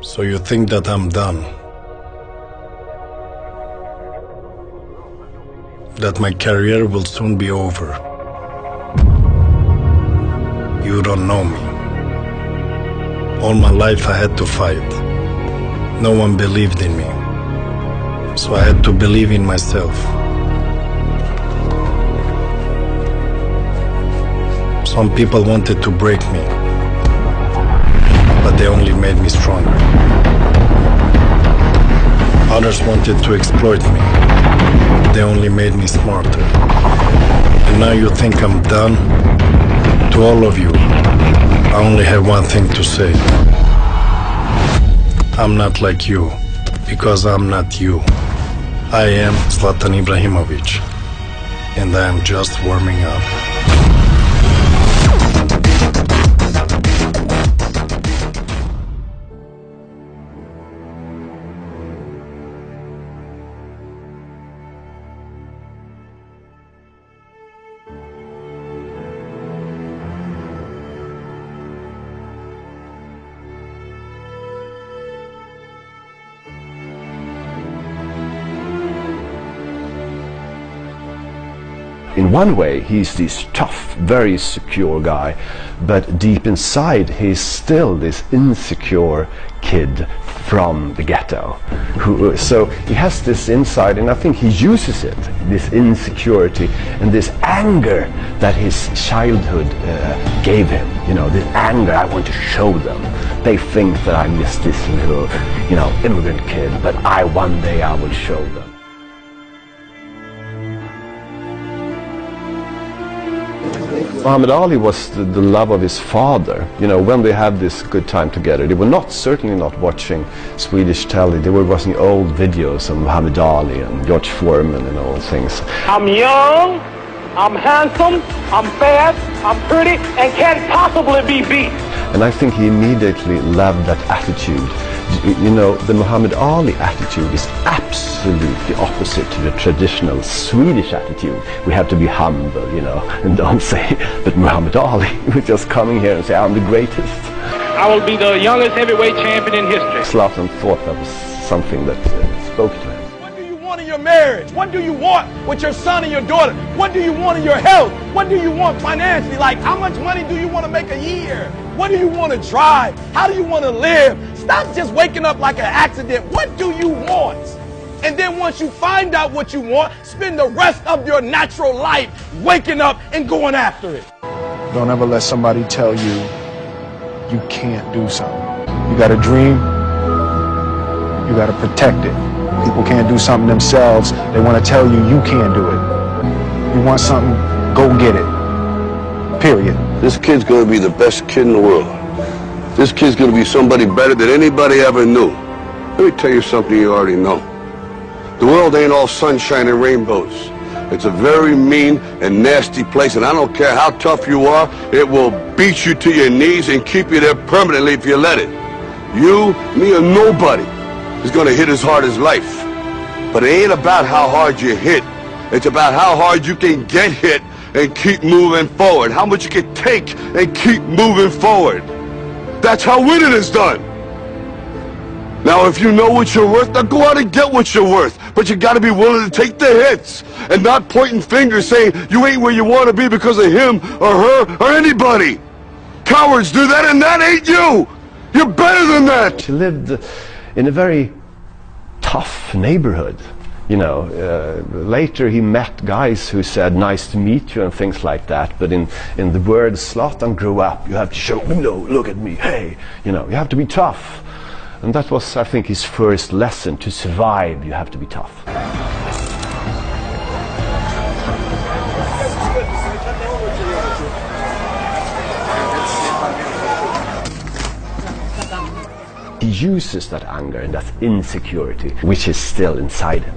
So you think that I'm done? That my career will soon be over? You don't know me. All my life I had to fight. No one believed in me. So I had to believe in myself. Some people wanted to break me, but they only made me stronger. Others wanted to exploit me. They only made me smarter. And now you think I'm done? To all of you, I only have one thing to say. I'm not like you, because I'm not you. I am Zlatan Ibrahimovic, and I am just warming up. In one way, he's this tough, very secure guy, but deep inside, he's still this insecure kid from the ghetto. So he has this inside, and I think he uses it, this insecurity and this anger that his childhood gave him. You know, this anger, I want to show them. They think that I'm just this little, immigrant kid, but one day I will show them. Muhammad Ali was the love of his father. When they had this good time together, they were certainly not watching Swedish telly. They were watching old videos of Muhammad Ali and George Foreman and all things. I'm young, I'm handsome, I'm fast, I'm pretty, and can't possibly be beat. And I think he immediately loved that attitude. The Muhammad Ali attitude is absolutely opposite to the traditional Swedish attitude. We have to be humble, and don't say, but Muhammad Ali was just coming here and say, I'm the greatest. I will be the youngest heavyweight champion in history. Zlatan thought that was something that spoke to him. What do you want in your marriage? What do you want with your son and your daughter? What do you want in your health? What do you want financially? Like, how much money do you want to make a year? What do you want to drive? How do you want to live? Stop just waking up like an accident. What do you want? And then once you find out what you want, spend the rest of your natural life waking up and going after it. Don't ever let somebody tell you you can't do something. You got a dream, you got to protect it. People can't do something themselves. They want to tell you you can't do it. You want something, go get it. Period. This kid's going to be the best kid in the world. This kid's going to be somebody better than anybody ever knew. Let me tell you something you already know. The world ain't all sunshine and rainbows. It's a very mean and nasty place, and I don't care how tough you are, it will beat you to your knees and keep you there permanently if you let it. You, me, or nobody is going to hit as hard as life. But it ain't about how hard you hit. It's about how hard you can get hit and keep moving forward. How much you can take and keep moving forward. That's how winning is done. Now, if you know what you're worth, now go out and get what you're worth. But you got to be willing to take the hits and not pointing fingers saying you ain't where you want to be because of him or her or anybody. Cowards do that, and that ain't you. You're better than that. He lived in a very tough neighborhood. Later he met guys who said, nice to meet you and things like that. But in the world Zlatan grew up, you have to show, look at me, hey, you have to be tough. And that was, I think, his first lesson. To survive, you have to be tough. He uses that anger and that insecurity, which is still inside him.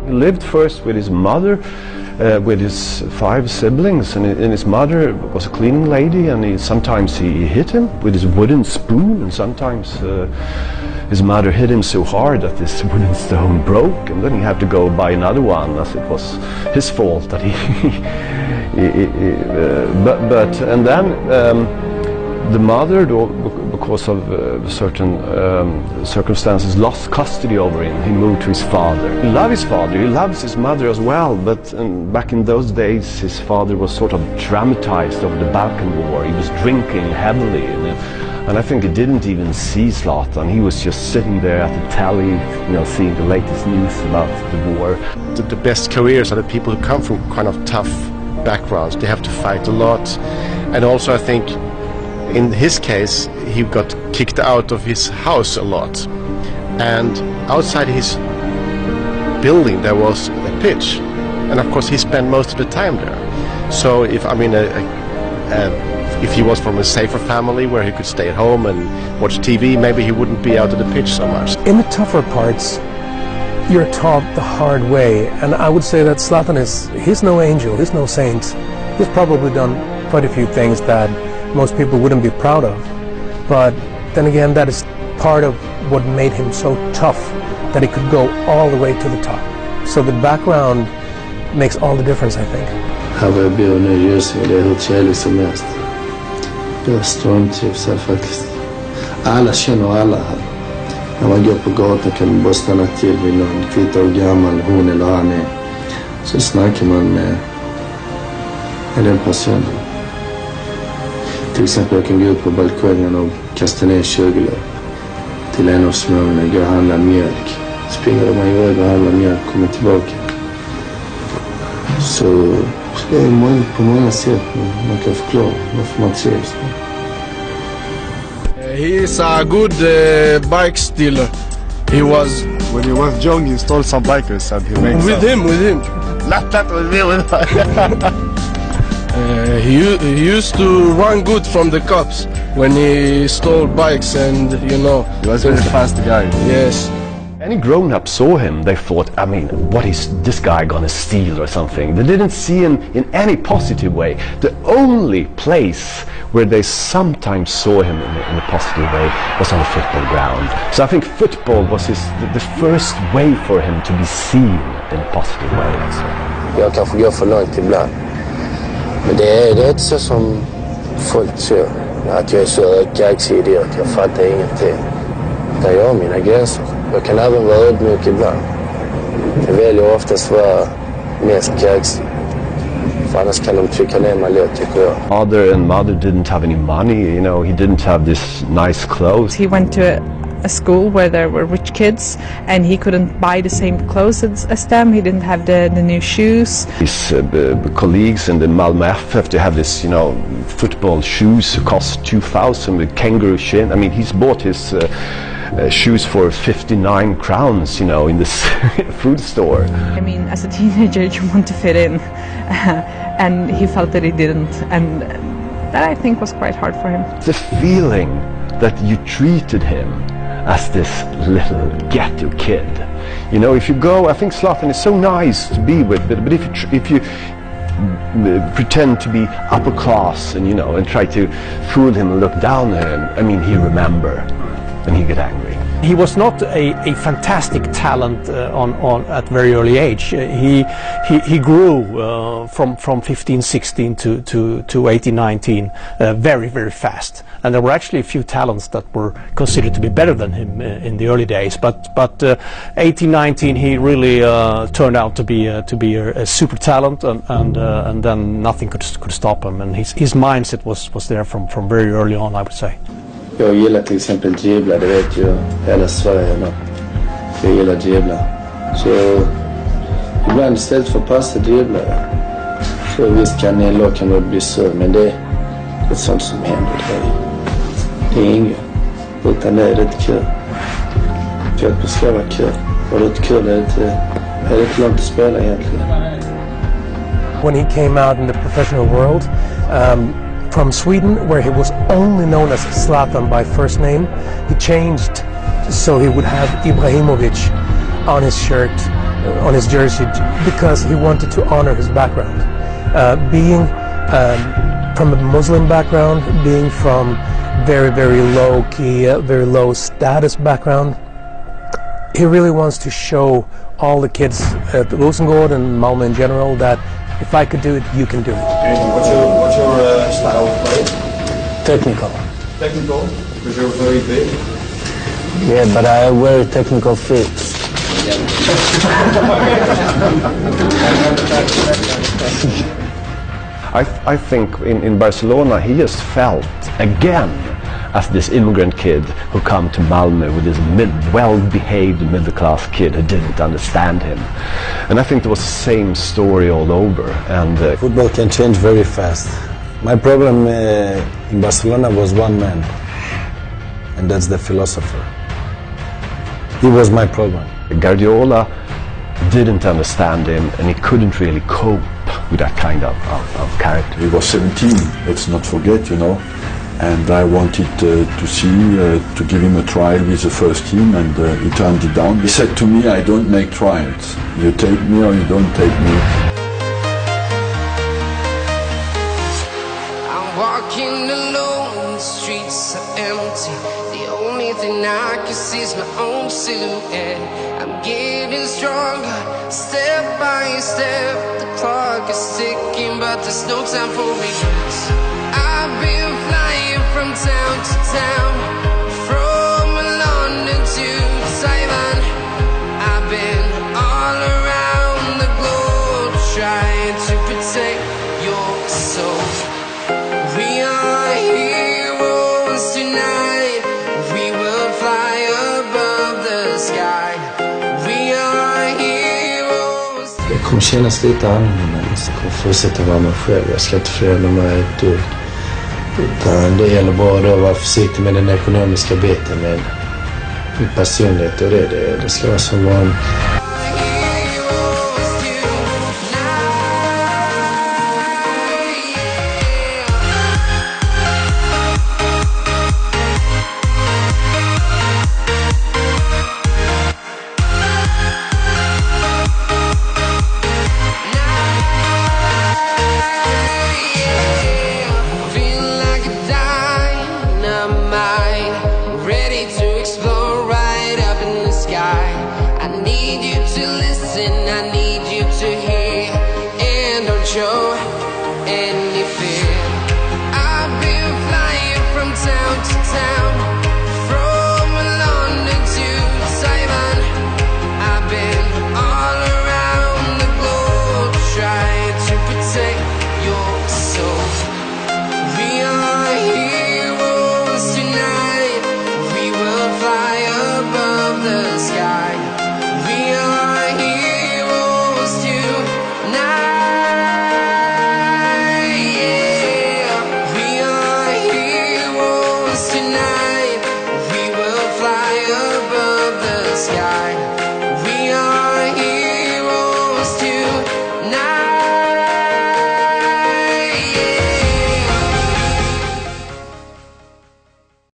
He lived first with his mother, with his 5 siblings, and his mother was a cleaning lady, and sometimes he hit him with his wooden spoon, and sometimes his mother hit him so hard that this wooden stone broke, and then he had to go buy another one, as it was his fault that and then the mother, because of certain circumstances, lost custody over him. He moved to his father. He loved his father, he loves his mother as well, but back in those days his father was sort of traumatized over the Balkan War. He was drinking heavily, and I think he didn't even see Zlatan. He was just sitting there at the telly, you know, seeing the latest news about the war. The best careers are the people who come from kind of tough backgrounds. They have to fight a lot, and also I think in his case he got kicked out of his house a lot, and outside his building there was a pitch, and of course he spent most of the time there. So if if he was from a safer family where he could stay at home and watch TV, maybe he wouldn't be out at the pitch so much. In the tougher parts, you're taught the hard way, and I would say that Zlatan he's no angel, he's no saint. He's probably done quite a few things that most people wouldn't be proud of, but then again, that is part of what made him so tough, that he could go all the way to the top. So the background makes all the difference, I think. Här var jag bor nu just nu, det är hur trevligt som helst. Jag stormtrivs här faktiskt. Alla känner alla här. När man går på gatan kan man bara stanna till vid någon, titta hur gammal hon eller han är. Så snackar man med den personen. Till exempel jag kan gå ut på balkongen och kasta ner 20 lök till en av smånarna, gå och handla mjölk. Springer de iväg och handlar mjölk, kommer tillbaka. Så det är på många sätt man kan förklara varför man trivs. He is a good bike stealer. He was... When he was young, he stole some bikers and he made with him. Not that was me with he used to run good from the cops when he stole bikes, and you know... He was a very fast guy. Yes. Any grown-up saw him, they thought, I mean, what is this guy gonna steal or something? They didn't see him in any positive way. The only place where they sometimes saw him in a positive way was on the football ground. So I think football was the first way for him to be seen in a positive way. Jag kanske går för långt ibland. Men det är inte så som folk tror. Att jag är så kaxig att jag fattar ingenting. Där jag har mina gränser. Jag kan även vara ödmjuk ibland. Jag väljer oftast vara mest kaxig. För annars kan de trycka ner mig lätt, tycker jag. Father and mother didn't have any money, you know, he didn't have this nice clothes. He went to a school where there were rich kids, and he couldn't buy the same clothes as them. He didn't have the new shoes. His colleagues in the Malmö FF, they have this, you know, football shoes cost 2,000 with kangaroo shin. I mean, he's bought his shoes for 59 crowns, you know, in this food store. I mean, as a teenager, you want to fit in, and he felt that he didn't, and that I think was quite hard for him. The feeling that you treated him as this little ghetto kid. You know, if you go, I think Zlatan is so nice to be with, but if you pretend to be upper class and, you know, and try to fool him and look down at him, I mean, he remember and he get angry. He was not a fantastic talent at very early age. He grew from 15, 16 to 18, 19 very, very fast. And there were actually a few talents that were considered to be better than him in the early days. But 18, 19 he really turned out to be a super talent, and then nothing could stop him. And his mindset was there from very early on, I would say. Jag gillar till exempel dribbla, det vet ju hela Sverige. Jag gillar dribbla. Så ibland istället för passa dribbla. Så visst kan en lag kan bli så, men det är sånt som händer. Det är inget. Utan det är rätt kul. För att det ska vara kul. Och det är kul är det inte långt att spela egentligen. When he came out in the professional world, from Sweden, where he was only known as Zlatan by first name, he changed so he would have Ibrahimovic on his shirt on his jersey because he wanted to honor his background. Being from a Muslim background, being from very, very low key, very low status background, he really wants to show all the kids at Rosengård and Malmö in general that if I could do it, you can do it. What's your style of play? Technical. Technical? Because you're very big. Yeah, but I wear technical fit. I think in Barcelona he just felt again as this immigrant kid who come to Malmö with this well-behaved middle-class kid who didn't understand him. And I think it was the same story all over. And football can change very fast. My problem in Barcelona was one man, and that's the philosopher. He was my problem. Guardiola didn't understand him, and he couldn't really cope with that kind of character. He was 17, let's not forget, you know. And I wanted to give him a trial with the first team, and he turned it down. He said to me, I don't make trials. You take me or you don't take me. I'm walking alone, the streets are empty. The only thing I can see is my own silhouette. I'm getting stronger, step by step. The clock is ticking, but there's no time for regrets. I've been flying from town to town, from London to Taiwan. I've been all around the globe trying to protect your soul. We are heroes tonight. We will fly above the sky. We are heroes. Jag kommer kännas lite annorlunda, men jag kommer fortsätta vara mig själv. Jag ska inte förändra mig ett dugg. Utan det gäller bara att vara försiktig med den ekonomiska biten, med personlighet och det ska vara som vanligt.